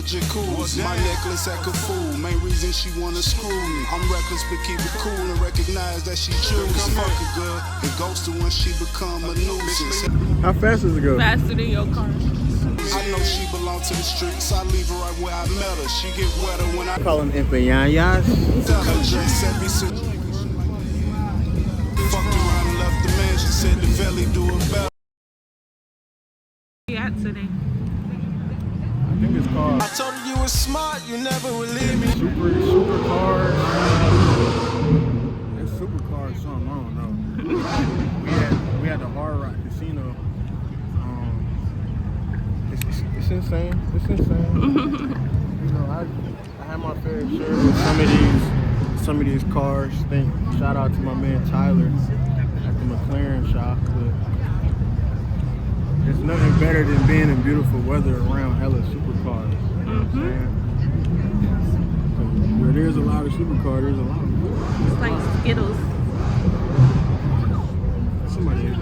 jacuzzi. My necklace act a fool, main reason she wanna screw me. I'm reckless but keep it cool and recognize that she choosing. Fuck a girl and ghost her when she become a nuisance. How fast does it go? Faster than your car. I know she belong to the streets. I leave her right where I met her. She get wetter when I Call them empeñañas. tell her. Just said me so. Fucked around and left the man. She said the valley do it better. Where you at today? I think it's called I told her you were smart. You never would leave me. Supercars. It's Supercars something, I don't know. we had the Hard Rock Casino. It's insane. It's insane. You know, I had my fair share with some of these cars. Shout out to my man Tyler at the McLaren shop. But there's nothing better than being in beautiful weather around hella supercars. You know what I'm saying? Where there's a lot of supercars, there's a lot of them. It's like Skittles. Somebody is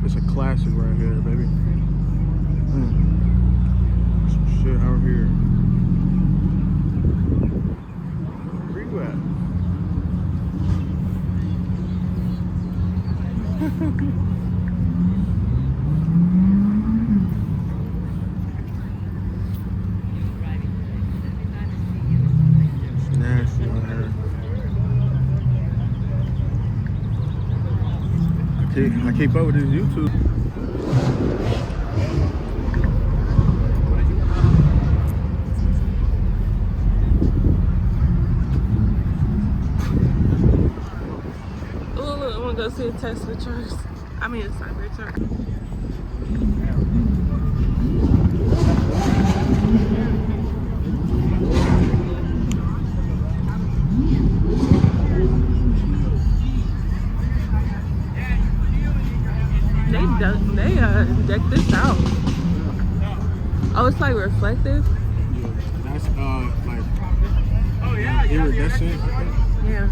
it's a classic right here, baby. Some shit out here. Where you at? It's nasty out here. I keep up with this YouTube. Ooh, look, I want to go see a Tesla charge. I mean, a Cyber charge. They deck this out. Oh, it's like reflective? Yeah, that's like iridescent. Yeah.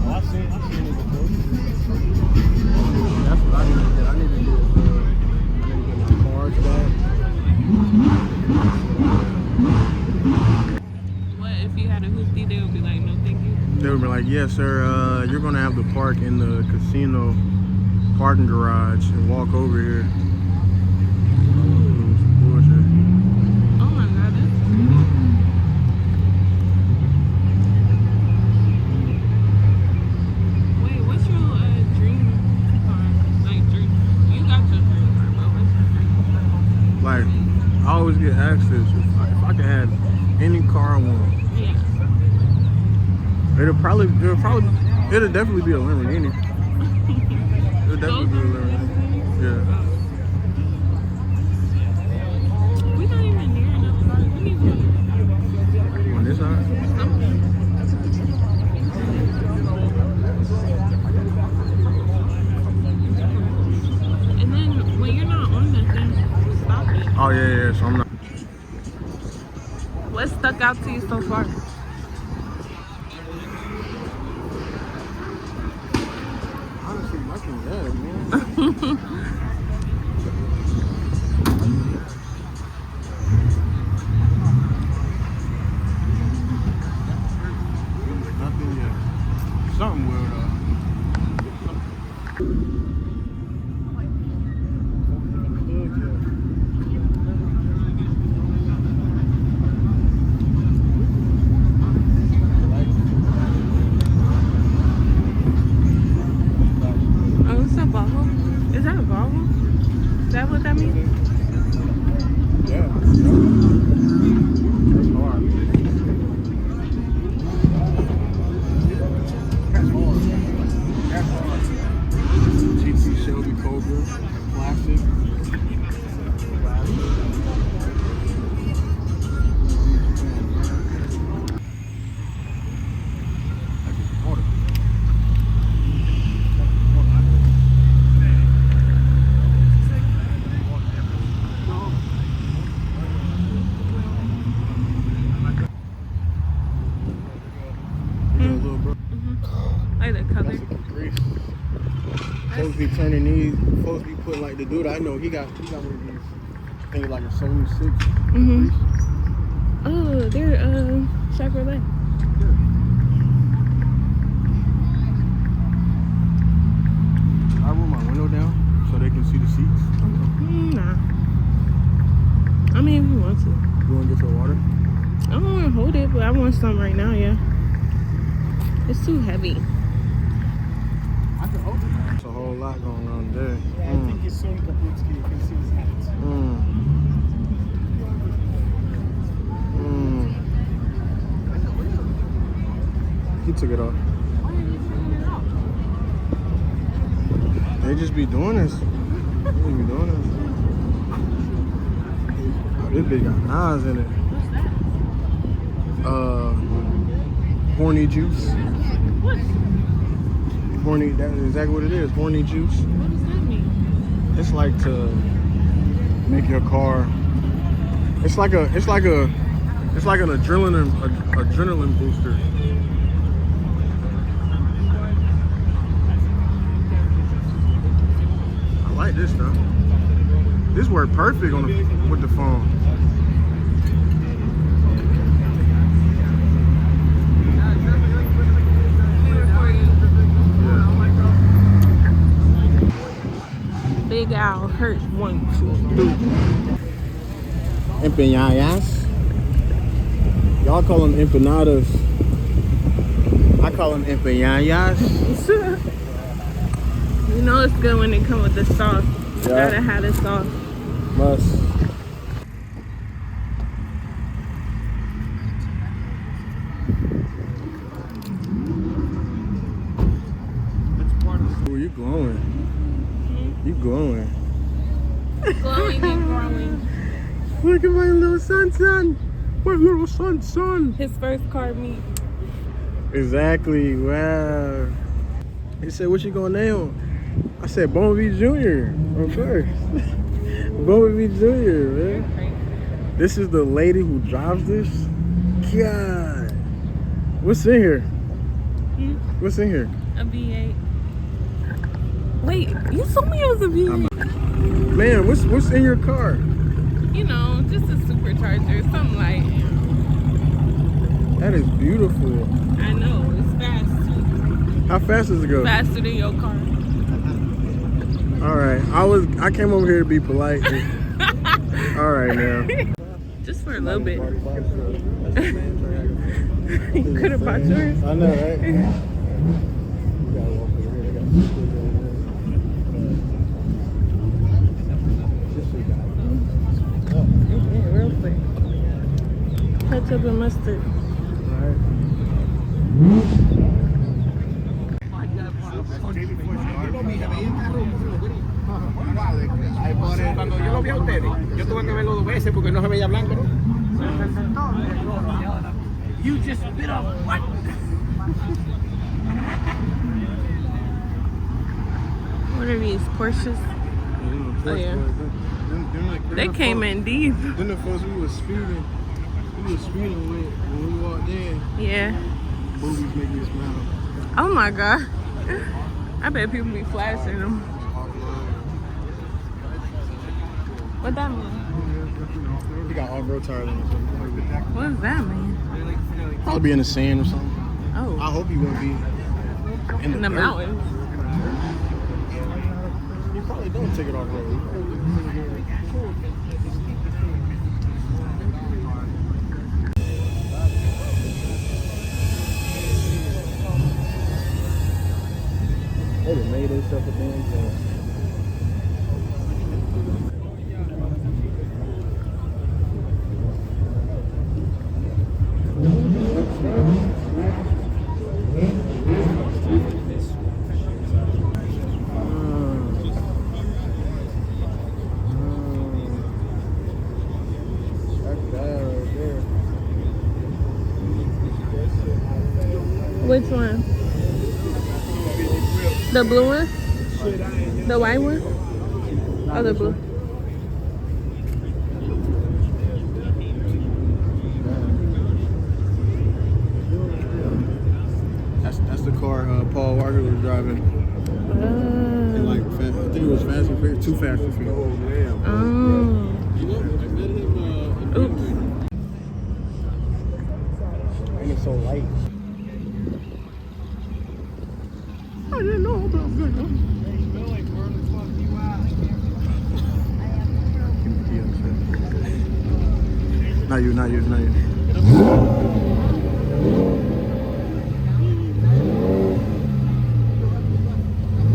Oh, I seen it before. That's what I need to get. I need to get my cards back. What if you had a hoopty? They would be like, no, thank you. They would be like, yes, sir, you're going to have to park in the casino parking garage and walk over here. Bullshit. Oh my God, that's pretty. Wait, what's your dream car? Like, dream? You got your dream car, but what's your dream car? Like, I always get asked this, if I could have any car I want. Yeah. It'll definitely be a Lamborghini. It'll definitely be a Lamborghini. Yeah. We're not even near enough cars. We need to. On this side? And then when you're not on the thing, stop it. Oh yeah, so I'm not. What stuck out to you so far? Honestly, nothing bad, man. Nothing yet. Something weird though. Is that a Volvo? Is that what that means? Yeah. That's hard. That's hard. That's hard. GT Shelby Cobra, classic. be turning these. Folks be putting like the dude I know. He got one of these. I think like a Sony 6. Oh, they're Chevrolet. I roll my window down so they can see the seats. Nah. I mean, if you want to. You want to get your water? I don't want to hold it, but I want some right now, yeah. It's too heavy. I can hold it. There's a whole lot going on there. Yeah, I think it's Sonny Kaputski. You can see his hat. He took it off. They just be doing this. They be doing this. Oh, this bitch got knives in it. Horny juice. What? Horny, that is exactly what it is. Horny juice. What does that mean? It's like to make your car. It's like an adrenaline booster. I like this stuff. This worked perfect on with the phone. Big Al hurt 1, 2, 3. Empanadas. Y'all call them empanadas. I call them empanadas. You know it's good when it come with the sauce. You Yeah. gotta have the sauce. Must. Ooh, you glowing. You glowing. Glowing and growing. Look at my little son. My little son. His first car meet. Exactly. Wow. He said, "What you gonna name him?" I said, "Bumblebee Jr." Of course. Bumblebee Jr. Man. This is the lady who drives this. God. What's in here? What's in here? A V8. Wait, you told me it was a V8. Man, what's in your car? You know, just a supercharger, something like. That is beautiful. I know, it's fast too. How fast does it go? Faster than your car. All right, I came over here to be polite. All right now. Just for a little bit. You could have bought yours. I know, right? Real quick. Ketchup and mustard. Cuando yo lo vi a ustedes, yo tuve que verlo 2 veces porque no se veía blanco, ¿no? You just bit off what? What are these, Porsches? Oh, yeah. They came in deep. Then the folks we was speeding with when we walked in. Yeah. Boobies make me smile. Oh my God. I bet people be flashing them. What that mean? He got off-road tires on. What does that mean? Probably be in the sand or something. Oh, I hope he won't be in the dirt. mountains. He probably don't take it off-road. They done made themselves a damn thing. Which one? The blue one? The white one? Oh, the blue. That's the car Paul Walker was driving in like too fast for me. Oops. And it's so light. I didn't know about that. Not you.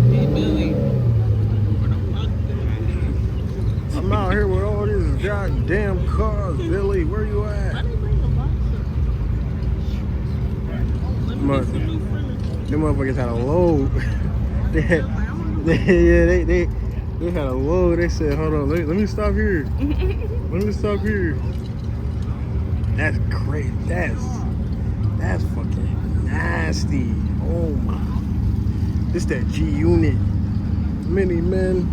Hey, Billy. I'm out here with all these goddamn cars, Billy. Where you at? Why did bring a box up? Let me get some new furniture. Them motherfuckers had a load. they had a load. They said, hold on, let me stop here. Let me stop here. That's crazy. That's fucking nasty. Oh my. This that G unit. Many men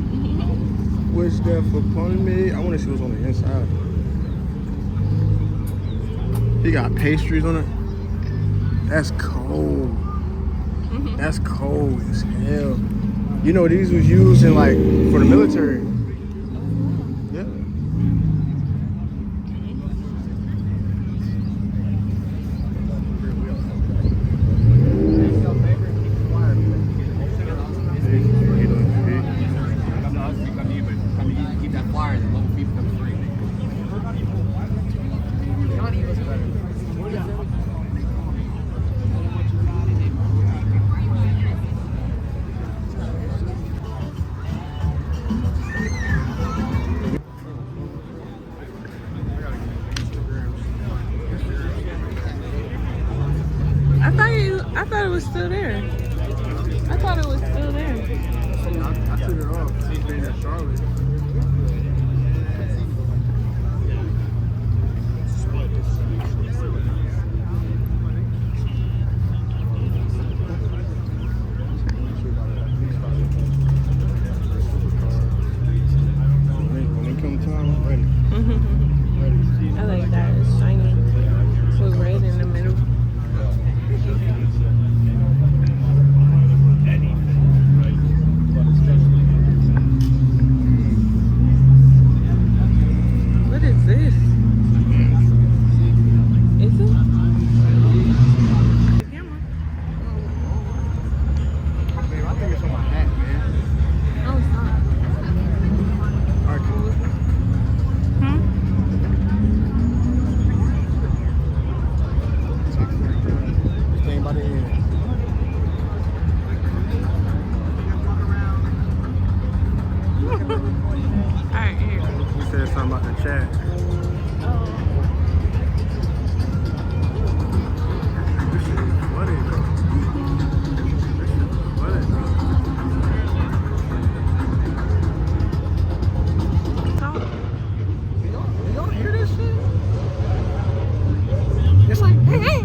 wish death upon me. I want to see what's on the inside. He got pastries on it. That's cold. That's cold as hell. You know, these was used in like for the military. Yeah. Keep that flyer, the local people come free. I thought it was still there. I thought it was still there. I took it off. It's being in Charlotte. When it comes time, I'm ready. I like that. It's shiny with red in the middle. What is this? Is it? The camera. Babe, I think it's on my hat, man. Oh, it's not. All right, cool. Staying by the end. Alright, here. You said something about the chat. This shit is funny, bro. This shit is funny, bro. Y'all hear this shit? It's like, hey.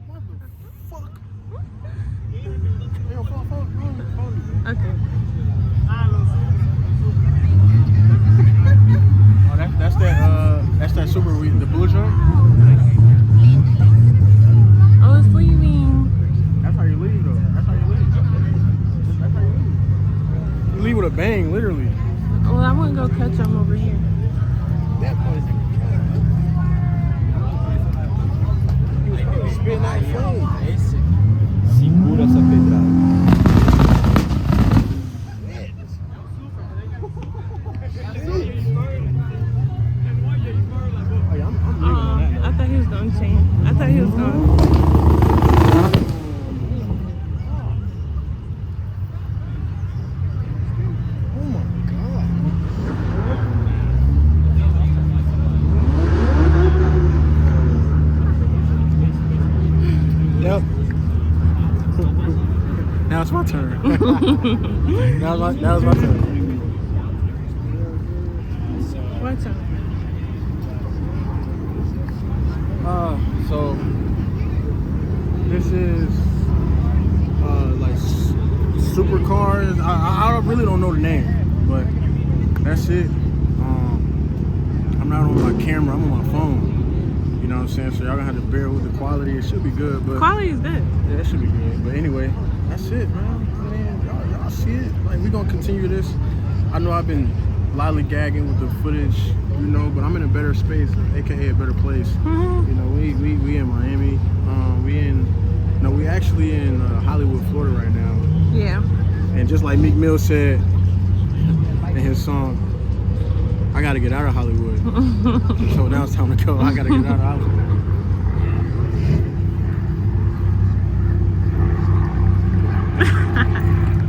What the fuck? Yo, fuck. Okay. Oh, that's that super weed, the blue joint. Oh, it's leaving. That's how you leave, though. That's how you leave. You leave with a bang, literally. Well, I want to go catch them over here. That place. Spin that flame. Segura essa pedrada. Oh, yeah, I'm leaving on that note. I thought he was going to change. I thought he was going to. Oh my god. Yep. Now it's my turn. That was my turn. Watch out. So this is like supercars. I really don't know the name, but that's it. I'm not on my camera. I'm on my phone. You know what I'm saying? So y'all gonna have to bear with the quality. It should be good, but Quality is good. yeah, it should be good. But anyway, that's it, man. I mean, y'all see it. Like, we gonna continue this. I know I've been lollygagging with the footage, you know, but I'm in a better space, aka a better place. Mm-hmm. You know, we in Miami. We actually in Hollywood, Florida right now. Yeah. And just like Meek Mill said in his song, I gotta get out of Hollywood. So now it's time to go. I gotta get out of Hollywood.